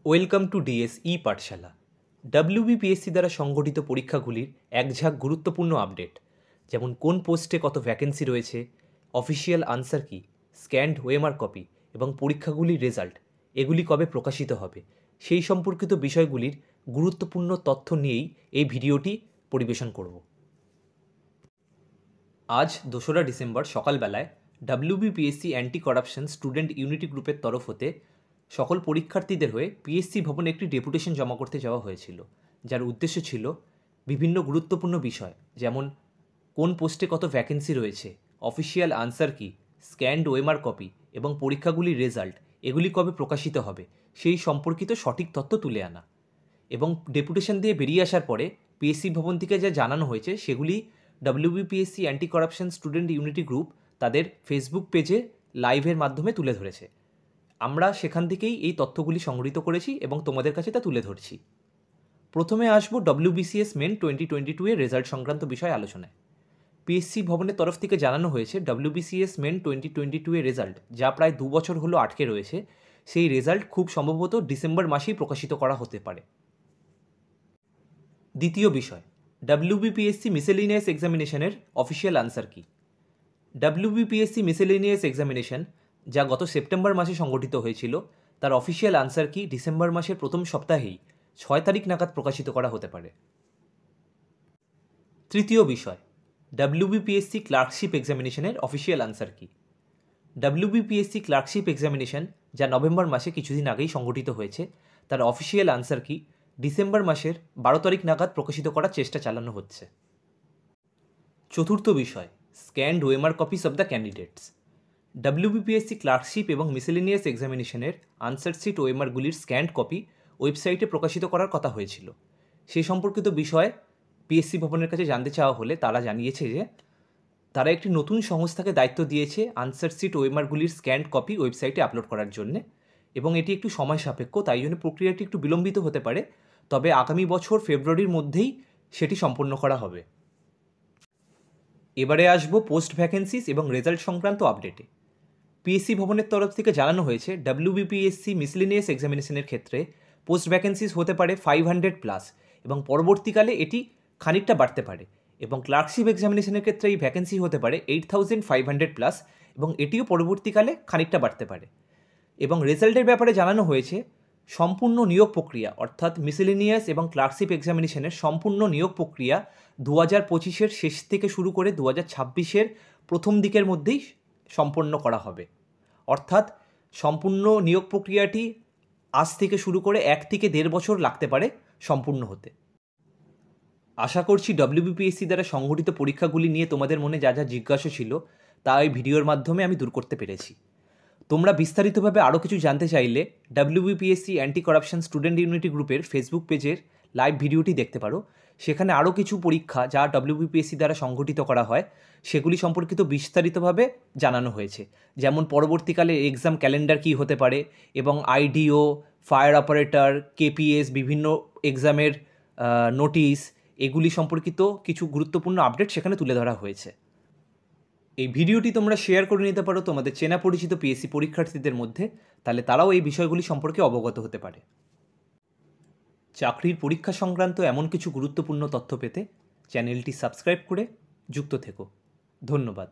Welcome to DS E Pathsala. WBPSC দ্বারা সংগঠিত পরীক্ষাগুলির একঝাঁক গুরুত্বপূর্ণ আপডেট, যেমন কোন পোস্টে কত ভ্যাকেন্সি রয়েছে, অফিসিয়াল আনসার কি, স্ক্যান্ড ওএমআর কপি এবং পরীক্ষাগুলির রেজাল্ট এগুলি কবে প্রকাশিত হবে, সেই সম্পর্কিত বিষয়গুলির গুরুত্বপূর্ণ তথ্য নিয়েই এই ভিডিওটি পরিবেশন করব। আজ 2রা ডিসেম্বর সকালবেলায় WBPSC anti corruption student unity গ্রুপের তরফ হতে সকল পরীক্ষার্থীদের হয়ে পিএসসি ভবনে একটি ডেপুটেশন জমা করতে যাওয়া হয়েছিল, যার উদ্দেশ্য ছিল বিভিন্ন গুরুত্বপূর্ণ বিষয়, যেমন কোন পোস্টে কত ভ্যাকেন্সি রয়েছে, অফিসিয়াল আনসার কি, স্ক্যান্ড ওএমআর কপি এবং পরীক্ষাগুলির রেজাল্ট এগুলি কবে প্রকাশিত হবে সেই সম্পর্কিত সঠিক তথ্য তুলে আনা। এবং ডেপুটেশন দিয়ে বেরিয়ে আসার পরে পিএসসি ভবন থেকে যা জানানো হয়েছে সেগুলি WBPSC anti corruption student unity group তাদের ফেসবুক পেজে লাইভের মাধ্যমে তুলে ধরেছে। আমরা সেখান থেকেই এই তথ্যগুলি সংগৃহীত করেছি এবং তোমাদের কাছে তা তুলে ধরছি। প্রথমে আসবো ডব্লিউবিসিএস মেন 2022 এর রেজাল্ট সংক্রান্ত বিষয় আলোচনায়। পিএসসি ভবনের তরফ থেকে জানানো হয়েছে ডব্লিউবিসিএস মেন 2022 এর রেজাল্ট, যা প্রায় 2 বছর হলো আটকে রয়েছে, সেই রেজাল্ট খুব সম্ভবত ডিসেম্বর মাসেই প্রকাশিত করা হতে পারে। দ্বিতীয় বিষয়, ডাব্লিউবিপিএসসি মিসেলিনিয়াস এক্সামিনেশনের অফিসিয়াল আনসার কি। ডাব্লিউবিপিএসসি মিসেলিনিয়াস এক্সামিনেশন, যা গত সেপ্টেম্বর মাসে সংগঠিত হয়েছিল, তার অফিসিয়াল আনসার কি ডিসেম্বর মাসের প্রথম সপ্তাহেই 6 তারিখ নাগাদ প্রকাশিত করা হতে পারে। তৃতীয় বিষয়, ডাব্লিউবিপিএসসি ক্লার্কশিপ এক্সামিনেশনের অফিসিয়াল আনসার কি। ডাব্লিউবিপিএসসি ক্লার্কশিপ এক্সামিনেশন, যা নভেম্বর মাসে কিছুদিন আগেই সংগঠিত হয়েছে, তার অফিসিয়াল আনসার কি ডিসেম্বর মাসের 12 তারিখ নাগাদ প্রকাশিত করার চেষ্টা চালানো হচ্ছে। চতুর্থ বিষয়, scanned OMR copies of the candidates. WBPSC clerkship এবং মিসেলিনিয়াস এক্সামিনেশনের আনসার শিট ওএমআরগুলির স্ক্যান্ড কপি ওয়েবসাইটে প্রকাশিত করার কথা হয়েছিল। সেই সম্পর্কিত বিষয়ে পিএসসি ভবনের কাছে জানতে চাওয়া হলে তারা জানিয়েছে যে তারা একটি নতুন সংস্থাকে দায়িত্ব দিয়েছে আনসার শিট ওএমআরগুলির স্ক্যান্ড কপি ওয়েবসাইটে আপলোড করার জন্যে, এবং এটি একটু সময় সাপেক্ষ, তাই জন্য প্রক্রিয়াটি একটু বিলম্বিত হতে পারে, তবে আগামী বছর ফেব্রুয়ারির মধ্যেই সেটি সম্পন্ন করা হবে। এবারে আসবো পোস্ট ভ্যাকেন্সিস এবং রেজাল্ট সংক্রান্ত আপডেটে। পিএসসি ভবনের তরফ থেকে জানানো হয়েছে ডাব্লিউবিপিএসসি মিসলিনিয়াস এক্সামিনেশনের ক্ষেত্রে পোস্ট ভ্যাকেন্সিস হতে পারে 500+ এবং পরবর্তীকালে এটি খানিকটা বাড়তে পারে, এবং ক্লার্কশিপ এক্সামিনেশনের ক্ষেত্রে এই ভ্যাকেন্সি হতে পারে 8500+ এবং এটিও পরবর্তীকালে খানিকটা বাড়তে পারে। এবং রেজাল্টের ব্যাপারে জানানো হয়েছে সম্পূর্ণ নিয়োগ প্রক্রিয়া, অর্থাৎ মিসেলিনিয়াস এবং ক্লার্কশিপ এক্সামিনেশনের সম্পূর্ণ নিয়োগ প্রক্রিয়া 2025-এর শেষ থেকে শুরু করে 2026-এর প্রথম দিকের মধ্যেই সম্পন্ন করা হবে। অর্থাৎ সম্পূর্ণ নিয়োগ প্রক্রিয়াটি আজ থেকে শুরু করে 1 থেকে 1.5 বছর লাগতে পারে সম্পূর্ণ হতে। আশা করছি ডব্লিউবিপিএসসি দ্বারা সংগঠিত পরীক্ষাগুলি নিয়ে তোমাদের মনে যা যা জিজ্ঞাসা ছিল তা এই ভিডিওর মাধ্যমে আমি দূর করতে পেরেছি। তোমরা বিস্তারিতভাবে আরও কিছু জানতে চাইলে WBPSC anti corruption student unity গ্রুপের ফেসবুক পেজের লাইভ ভিডিওটি দেখতে পারো। সেখানে আরও কিছু পরীক্ষা যা ডাব্লিউবিপিএসসি দ্বারা সংগঠিত করা হয় সেগুলি সম্পর্কিত বিস্তারিতভাবে জানানো হয়েছে, যেমন পরবর্তীকালে এক্সাম ক্যালেন্ডার কী হতে পারে এবং আইডিও, ফায়ার অপারেটর, কেপিএস, বিভিন্ন এক্সামের নোটিশ, এগুলি সম্পর্কিত কিছু গুরুত্বপূর্ণ আপডেট সেখানে তুলে ধরা হয়েছে। এই ভিডিওটি তোমরা শেয়ার করে নিতে পারো তোমাদের চেনা পরিচিত পিএসসি পরীক্ষার্থীদের মধ্যে, তাহলে তারাও এই বিষয়গুলি সম্পর্কে অবগত হতে পারে। চাকরির পরীক্ষা সংক্রান্ত এমন কিছু গুরুত্বপূর্ণ তথ্য পেতে চ্যানেলটি সাবস্ক্রাইব করে যুক্ত থেকো। ধন্যবাদ।